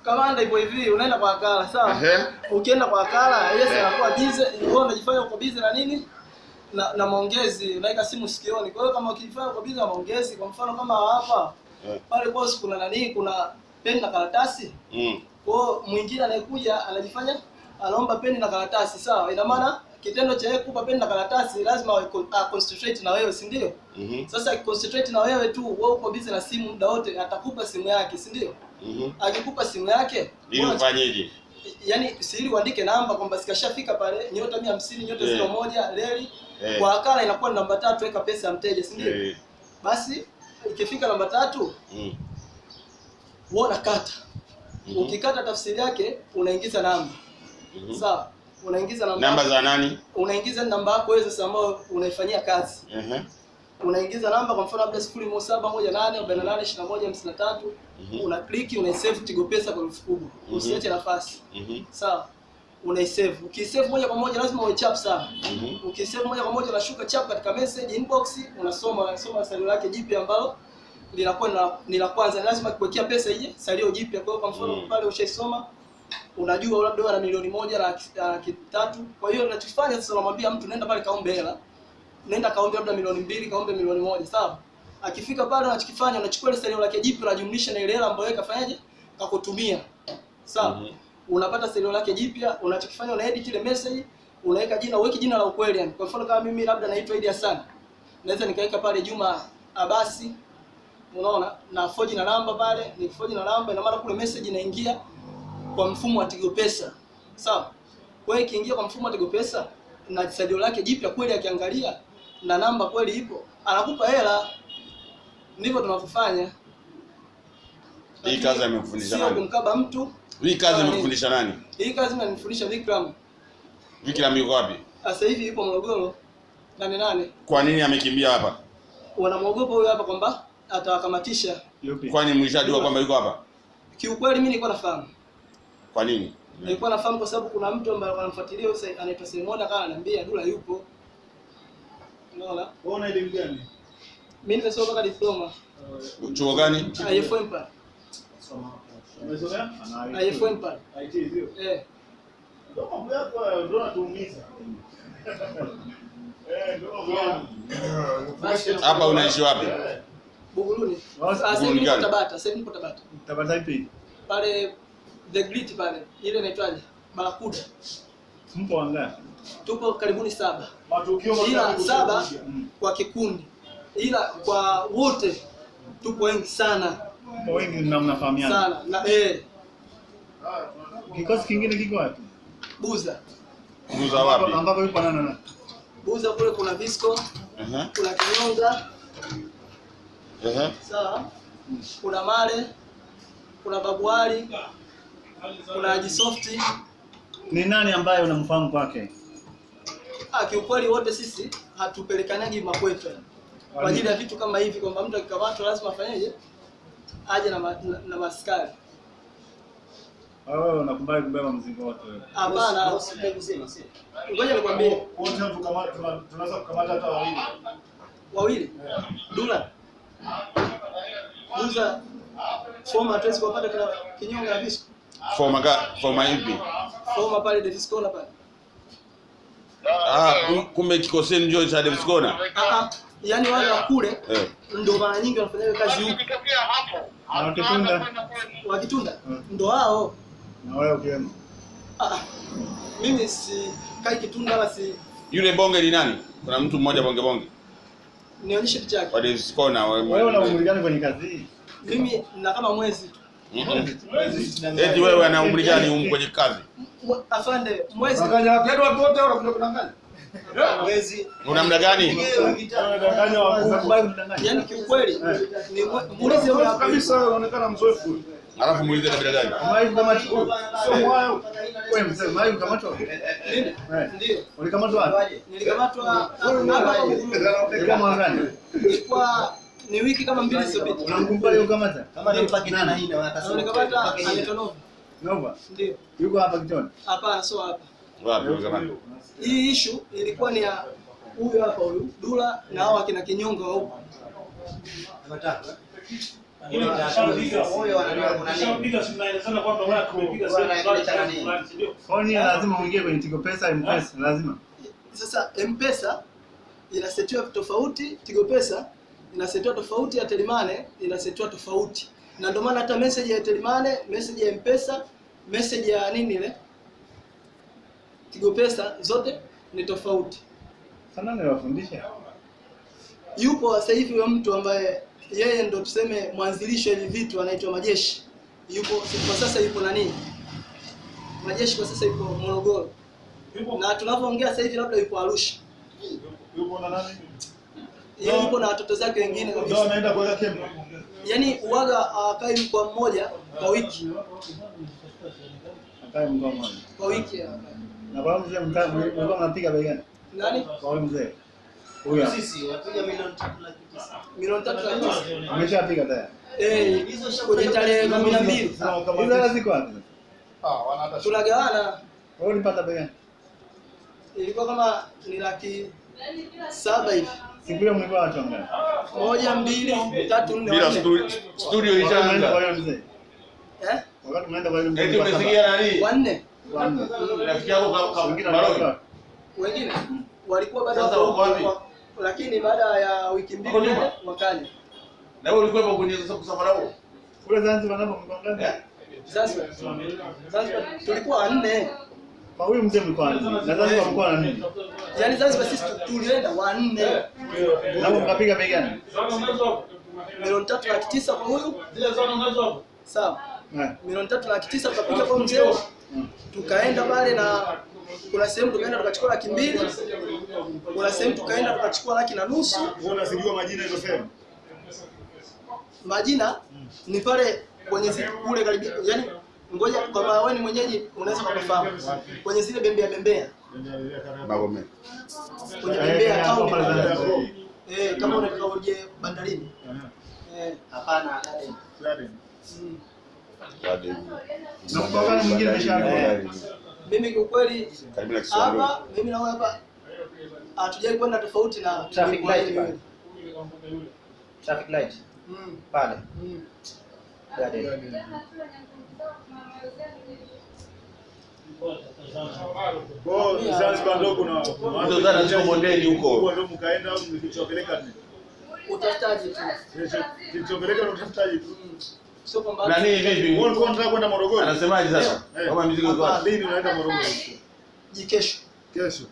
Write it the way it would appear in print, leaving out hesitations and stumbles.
Kamanda ipo hivi, unaenda kwa wakala, sawa? Ukienda kwa wakala, yeye anakuwa busy, wewe unajifanya uko busy na nini? Na maongezi, unaweka simu sikioni. Kwa hiyo kama ukifanya uko busy na maongezi, kwa mfano kama hapa, pale boss kuna nani, kuna peni na karatasi. Kwa hiyo mwingine anayekuja anajifanya anaomba peni na karatasi, sawa? Ina maana kitendo cha yeye kukupa peni na karatasi lazima concentrate na wewe, si ndio? Sasa concentrate na wewe tu, wewe uko busy na simu muda wote, atakupa simu yake, si ndio? Akikupa simu yake, ili ufanyeje? Yaani si ili uandike namba kwamba sikashafika pale nyota 150 nyota 01 leli. Kwa wakala inakuwa ni namba 3, weka pesa ya mteja, si ndio? Basi ikifika namba 3, wewe unakata. Ukikata tafsiri yake unaingiza namba. Sawa? Unaingiza namba za nani? Unaingiza namba yako wewe sasa ambayo unaifanyia kazi. Unaingiza namba kwa mfano labda 0718482153. Una click, una save Tigo Pesa kwa elfu kubwa. Usiache nafasi. Sawa? Unaisave. Ukisave moja kwa moja lazima uwe chap sana. Ukisave moja kwa moja unashuka chap katika message inbox, unasoma salio lake jipya ambalo linakuwa ni la kwanza. Lazima kuwekea pesa ije salio jipya. Kwa hiyo kwa mfano pale ushaisoma, unajua labda ana milioni 1.3. Kwa hiyo unachofanya sasa, unamwambia mtu nenda pale kaombe hela. Nenda kaombe labda milioni 2, kaombe milioni 1, sawa? Akifika pale unachokifanya, unachukua ile salio lake jipya unajumlisha na ile hela ambayo yeye kafanyaje? Kakutumia. Sawa? Unapata salio lake jipya, unachokifanya una edit ile message, unaweka jina, uweke jina la ukweli yani. Kwa mfano kama mimi labda naitwa Idi Hassan, naweza nikaweka pale Juma Abasi. Unaona? Na forge na namba pale, ni forge na namba, ina maana kule message inaingia kwa mfumo wa Tigo Pesa. Sawa? Kwa hiyo ikiingia kwa mfumo wa Tigo Pesa na salio lake jipya kweli, akiangalia na namba kweli ipo, anakupa hela. Ndivyo tunavyofanya. Hii kazi amekufundisha nani? Sio kumkaba mtu. Hii kazi amekufundisha nani? Hii kazi amenifundisha Vikram. Vikram yuko wapi? Sasa hivi yupo Morogoro. 88. Kwa nini amekimbia hapa? Wanamwogopa huyo hapa kwamba atawakamatisha. Kwani mlishajua kwamba yuko hapa? Kiukweli mimi nilikuwa nafahamu. Kwa nini? Nilikuwa nafahamu kwa sababu kuna mtu ambaye anamfuatilia huyo anaitwa Semoda, kana ananiambia Dula yupo. Unaona? Unaona elimu gani? Mimi nimesoma mpaka diploma. Chuo gani? IFM pale. Umesomea? IFM pale. IT sio? Ndio mambo yako ndio natuumiza. Ndio. Hapa unaishi wapi? Buguruni. Sasa hivi nipo Tabata, sasa hivi nipo Tabata. Tabata ipi? Pale The Grit pale. Ile inaitwaje? Barakuda. Mpo wangapi? Tupo karibuni 7. Matukio Ila 7 kwa kikundi. Ila kwa wote tupo wengi sana. Mpo wengi na mnafahamiana. Sana. Na Kikosi kingine kiko wapi? Buza. Buza wapi? Ambapo yupo nani? Buza kule kuna Visco. Kuna Kinyonga. Sawa. Kuna Male. Kuna Babuali. Kuna Haji Softi. Ni nani ambaye unamfahamu kwake? Kiukweli wote sisi hatupelekanagi makwetu. Kwa ajili ya vitu kama hivi kwamba mtu akikamatwa lazima afanyeje? Aje na maskari. Wewe unakubali kubeba mzigo wote wewe? Hapana, ngoja nikwambie. Wote tunaweza kukamata hata wawili. Wawili? Dula. Buza. Forma tuwezi kupata kila Kinyonga na Visco. Forma ipi? Forma pale Davis Corner pale. Kumbe kikoseni ndio cha Davis Corner. Yaani wale wa kule ndio mara nyingi wanafanya kazi huko. Wakitunda ndio hao. Na wewe ukienda. Mimi si kai Kitunda wala si. Yule bonge ni nani? Kuna mtu mmoja bonge. Nionyeshe picha yake. Wa Davis Corner wewe una umri gani kwenye kazi hii? Mimi na kama mwezi tu. Eti wewe ana umri gani kwenye kazi? Afande, mwezi. Wakanya watu wote wanakuja kudanganya. Mwezi. Una muda gani? Unadanganya wakubwa unadanganya. Yaani kiukweli ni muulize wewe kabisa, unaonekana mzoefu. Alafu muulize kabila gani? Mai kama chuo. Sio mwayo. Wewe mzee, mai ukamatwa? Ndio. Ulikamatwa wapi? Nilikamatwa hapa Ilikuwa gani? Ilikuwa ni wiki kama 2 zilizopita. Unamkumbuka yule ukamata? Kama mpaki nana hii na wanakasema. Nikamata Aletonova. Nova. Ndio. Yuko hapa Kitona? Hapana, sio hapa. Wapi ukamata? Hii issue ilikuwa ni ya huyu hapa huyu Dula na hao akina Kinyonga wa huko. Moyo wanajua kuna nini. Tunaelezana kwamba wewe tumepiga sehemu. Kwa nini lazima uingie kwenye Tigo Pesa M-Pesa? Lazima. Sasa M-Pesa inasetiwa tofauti, Tigo Pesa inasetiwa tofauti, ya Telimane inasetiwa tofauti. Na ndio maana hata message ya Telimane, message ya M-Pesa, message ya nini ile Tigo Pesa zote ni tofauti. Sana niwafundisha. Yupo sasa hivi huyo mtu ambaye yeye ndo tuseme mwanzilisho hivi vitu, anaitwa Majeshi. Yupo kwa sasa, yupo nani? Majeshi kwa sasa yupo Morogoro. Na tunapoongea sasa hivi labda yupo Arusha. Yupo na nani? Yeye yupo na watoto zake wengine kabisa. Ndio anaenda kwa camp. Yaani uwaga akai kwa mmoja kwa wiki. Akai mkoa mmoja. Kwa wiki. Na kwa mzee mlikuwa mnapiga bei gani? Nani? Kwa mzee. Huyo. Sisi wapiga milioni 3 laki 9. Milioni 3 laki 9. Ameshapiga tayari. Kwenye tarehe 12. Hizo ziko wapi? Wanataka. Tunagawana. Wewe ulipata bei gani? Ilikuwa kama ni laki 7 hivi. Siku hiyo mlikuwa watu wangapi? 1, 2, 3, 4. Bila studio ilishaanza. Kwa hiyo mzee. Wakati mnaenda kwa hiyo mzee. Eti umesikia nani? 4. Rafiki yako Wengine Baroni. Wengine walikuwa baada Sasa uko wapi? lakini baada ya wiki mbili wakaja. Na wewe ulikuwa kwenye msafara huo? Kule Zanzibar napo mko ngapi? Zanzibar tulikuwa 4. Kwa huyu mzee mlikuwa wapi? Na Zanzibar mlikuwa na nini? Yaani Zanzibar sisi tulienda 4. Napo mkapiga bei gani? Milioni 3 laki 9 kwa huyu. Zile zote unazo. Sawa. Milioni 3 laki 9 tukapiga kwa mzee. Tukaenda pale na kuna sehemu tukaenda tukachukua laki 2. Kuna sehemu tukaenda tukachukua laki na nusu. Wewe unasijua majina hizo sehemu? Majina ni pale kwenye kule karibia, yani ngoja kama wewe ni mwenyeji unaweza kufahamu. Kwenye zile bembea. Magome. Kwenye bembea town kama unataka uje bandarini. Hapana, Na kwa gani mwingine ameshaanza? Mimi kwa kweli Karibu na Kiswahili. hapa mimi naona hapa hatujai kwenda tofauti na Traffic light pale. Traffic light. Pale. Garden. Kwa Zanzibar ndio kuna Ndio zana ziko bondeni huko. ndio mkaenda au mlichopeleka nini? utafutaji tu. Kilichopeleka na utafutaji tu. Sio kwamba Nani vipi? Wewe ulikuwa unataka kwenda Morogoro? Anasemaje sasa? Kama mizigo iko wapi? Lini unaenda Morogoro? jikesho. Kesho.